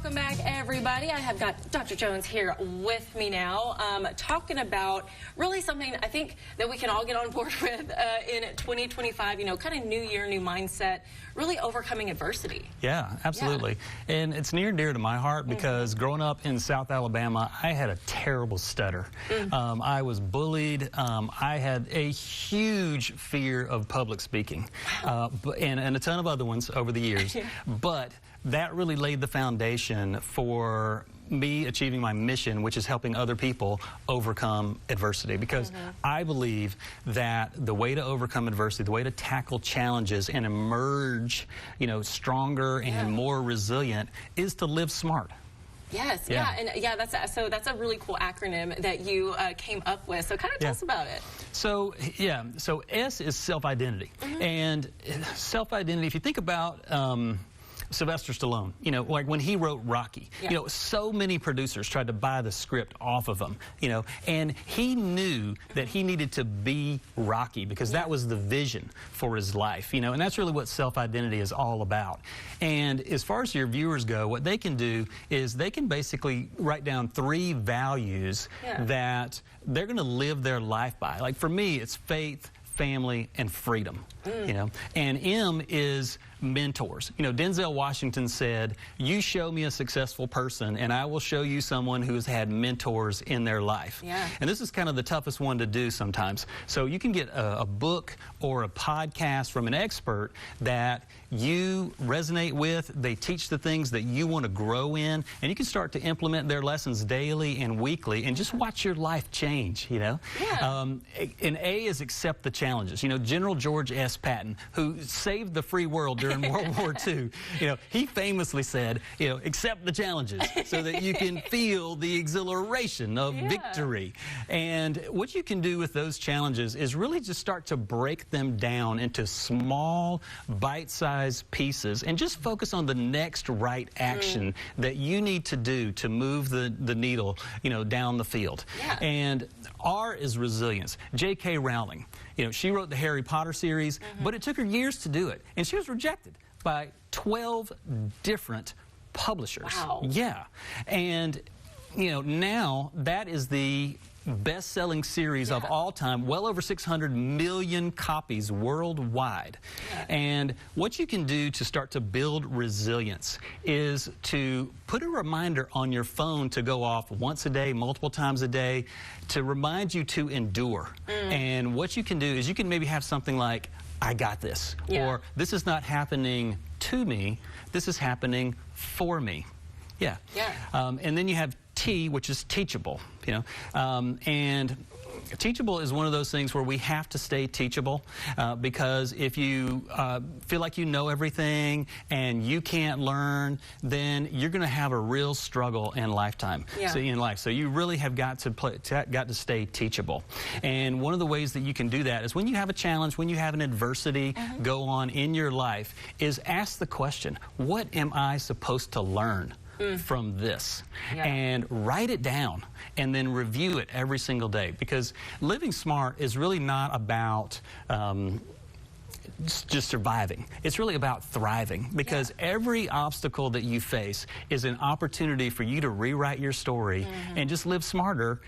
Welcome back, everybody. I have got Dr. Jones here with me now, talking about really something I think that we can all get on board with in 2025, you know, kind of new year, new mindset, really overcoming adversity. Yeah, absolutely. Yeah. And it's near and dear to my heart because growing up in South Alabama, I had a terrible stutter. I was bullied. I had a huge fear of public speaking, and a ton of other ones over the years. But that really laid the foundation for me achieving my mission, which is helping other people overcome adversity. Because I believe that the way to overcome adversity, the way to tackle challenges and emerge, you know, stronger and more resilient is to live smart. Yes, and that's a really cool acronym that you came up with. So kind of tell us about it. So so S is self-identity, and self-identity. If you think about Sylvester Stallone, you know, like when he wrote Rocky, you know, so many producers tried to buy the script off of him, you know, and he knew that he needed to be Rocky because that was the vision for his life, you know, and that's really what self-identity is all about. And as far as your viewers go, what they can do is they can basically write down 3 values that they're going to live their life by. Like for me, it's faith, family, and freedom, you know, and M is mentors. You know, Denzel Washington said, "You show me a successful person and I will show you someone who has had mentors in their life." And this is kind of the toughest one to do sometimes. So you can get a book or a podcast from an expert that you resonate with. They teach the things that you want to grow in, and you can start to implement their lessons daily and weekly and just watch your life change, you know. And A is accept the challenges. You know, General George S. Patton, who saved the free world during World War II, you know, he famously said, you know, accept the challenges so that you can feel the exhilaration of victory. And what you can do with those challenges is really just start to break them down into small, bite-sized pieces and just focus on the next right action that you need to do to move the needle, you know, down the field. And R is resilience. J.K. Rowling, you know, she wrote the Harry Potter series, but it took her years to do it. And she was rejected by 12 different publishers. And, you know, now that is the best-selling series of all time, well over 600 million copies worldwide. And what you can do to start to build resilience is to put a reminder on your phone to go off once a day, multiple times a day, to remind you to endure. And what you can do is you can maybe have something like, "I got this," or "This is not happening to me, this is happening for me." And then you have T, which is teachable, you know, and teachable is one of those things where we have to stay teachable because if you feel like you know everything and you can't learn, then you're going to have a real struggle in life. So you really have got to stay teachable. And one of the ways that you can do that is when you have a challenge, when you have an adversity go on in your life, is ask the question, what am I supposed to learn from this? And write it down and then review it every single day, because living smart is really not about just surviving. It's really about thriving, because every obstacle that you face is an opportunity for you to rewrite your story and just live smarter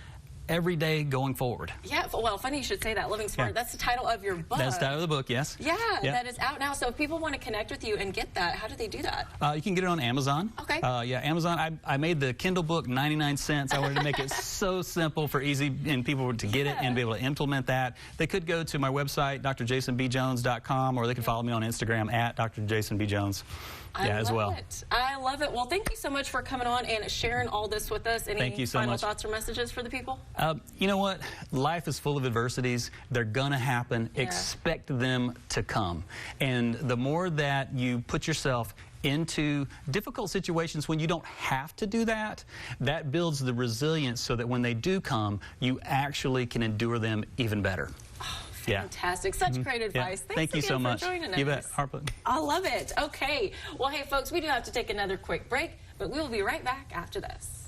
every day going forward. Well, funny you should say that, Living Smart. That's the title of your book. That's the title of the book, yes. That is out now. So if people want to connect with you and get that, how do they do that? You can get it on Amazon. Amazon. I made the Kindle book 99 cents. I wanted to make it so simple for easy and people to get it and be able to implement that. They could go to my website, drjasonbjones.com, or they can follow me on Instagram at drjasonbjones. As well. I love it. Well, thank you so much for coming on and sharing all this with us. Any final thoughts or messages for the people? You know what? Life is full of adversities. They're going to happen. Expect them to come. And the more that you put yourself into difficult situations when you don't have to do that, that builds the resilience so that when they do come, you actually can endure them even better. Fantastic. Such great advice. Thank you so much. For joining us. You bet. Harper. I love it. Okay. Well, hey, folks, we do have to take another quick break, but we will be right back after this.